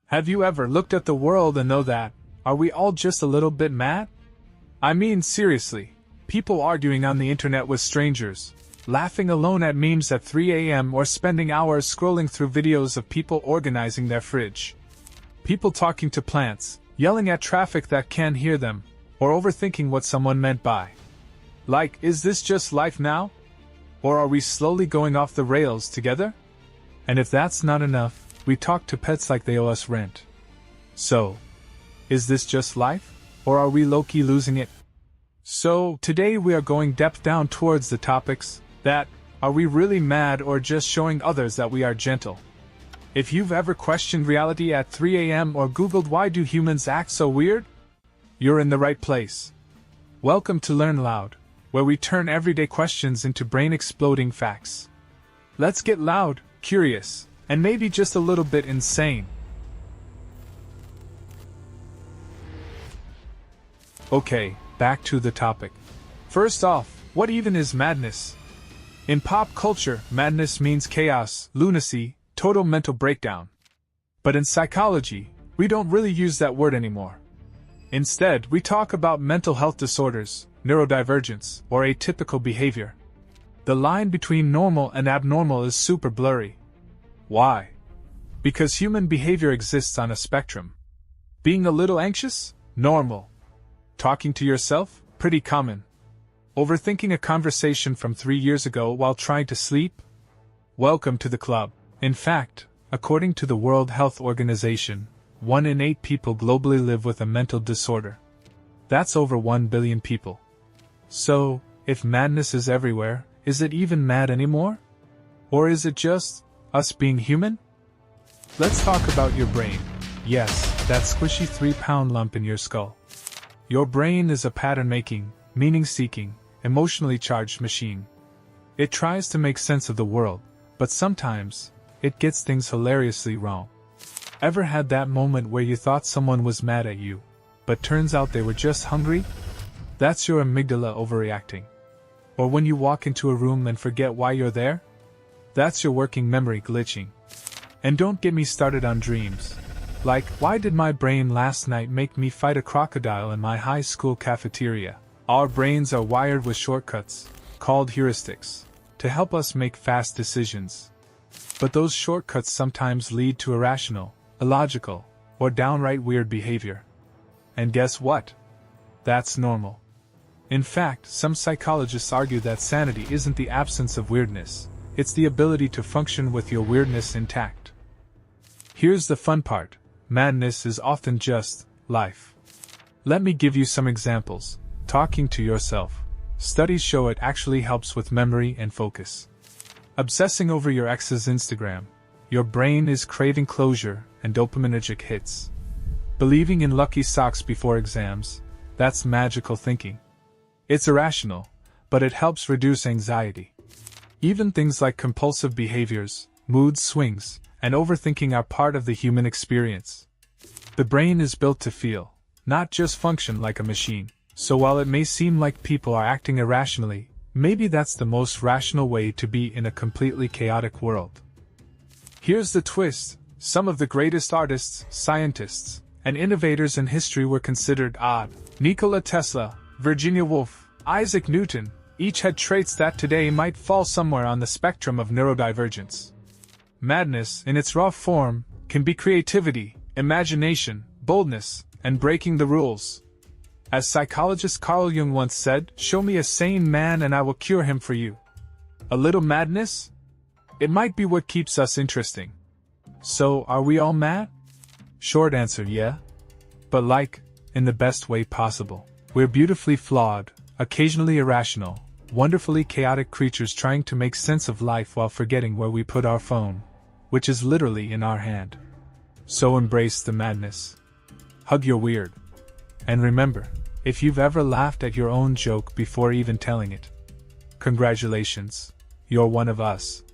Have you ever looked at the world and know that, are we all just a little bit mad? I mean, seriously, people arguing on the internet with strangers, laughing alone at memes at 3 a.m. or spending hours scrolling through videos of people organizing their fridge. People talking to plants, yelling at traffic that can't hear them, or overthinking what someone meant by. Like, is this just life now? Or are we slowly going off the rails together? And if that's not enough, we talk to pets like they owe us rent. So, is this just life? Or are we low-key losing it? So, today we are going depth down towards the topics that, are we really mad or just showing others that we are gentle? If you've ever questioned reality at 3 a.m. or Googled why do humans act so weird, you're in the right place. Welcome to LearnLoud, where we turn everyday questions into brain-exploding facts. Let's get loud, curious, and maybe just a little bit insane. Okay, back to the topic. First off, what even is madness? In pop culture, madness means chaos, lunacy, total mental breakdown. But in psychology, we don't really use that word anymore. Instead, we talk about mental health disorders, neurodivergence, or atypical behavior. The line between normal and abnormal is super blurry. Why? Because human behavior exists on a spectrum. Being a little anxious? Normal. Talking to yourself? Pretty common. Overthinking a conversation from 3 years ago while trying to sleep? Welcome to the club. In fact, according to the World Health Organization, 1 in 8 people globally live with a mental disorder. That's over 1 billion people. So, if madness is everywhere, is it even mad anymore? Or is it just us being human? Let's talk about your brain. Yes, that squishy 3-pound lump in your skull. Your brain is a pattern-making, meaning-seeking, emotionally charged machine. It tries to make sense of the world, but sometimes, it gets things hilariously wrong. Ever had that moment where you thought someone was mad at you, but turns out they were just hungry? That's your amygdala overreacting. Or when you walk into a room and forget why you're there? That's your working memory glitching. And don't get me started on dreams. Like, why did my brain last night make me fight a crocodile in my high school cafeteria? Our brains are wired with shortcuts, called heuristics, to help us make fast decisions. But those shortcuts sometimes lead to irrational, illogical, or downright weird behavior. And guess what? That's normal. In fact, some psychologists argue that sanity isn't the absence of weirdness, it's the ability to function with your weirdness intact. Here's the fun part. Madness is often just life. Let me give you some examples. Talking to yourself. Studies show it actually helps with memory and focus. Obsessing over your ex's Instagram. Your brain is craving closure and dopaminergic hits. Believing in lucky socks before exams. That's magical thinking. It's irrational, but it helps reduce anxiety. Even things like compulsive behaviors, mood swings, and overthinking are part of the human experience. The brain is built to feel, not just function like a machine. So while it may seem like people are acting irrationally, maybe that's the most rational way to be in a completely chaotic world. Here's the twist. Some of the greatest artists, scientists, and innovators in history were considered odd. Nikola Tesla, Virginia Woolf, Isaac Newton, each had traits that today might fall somewhere on the spectrum of neurodivergence. Madness, in its raw form, can be creativity, imagination, boldness, and breaking the rules. As psychologist Carl Jung once said, "Show me a sane man and I will cure him for you." A little madness? It might be what keeps us interesting. So, are we all mad? Short answer, yeah. But in the best way possible. We're beautifully flawed, occasionally irrational, wonderfully chaotic creatures trying to make sense of life while forgetting where we put our phone, which is literally in our hand. So embrace the madness. Hug your weird. And remember, if you've ever laughed at your own joke before even telling it, congratulations, you're one of us.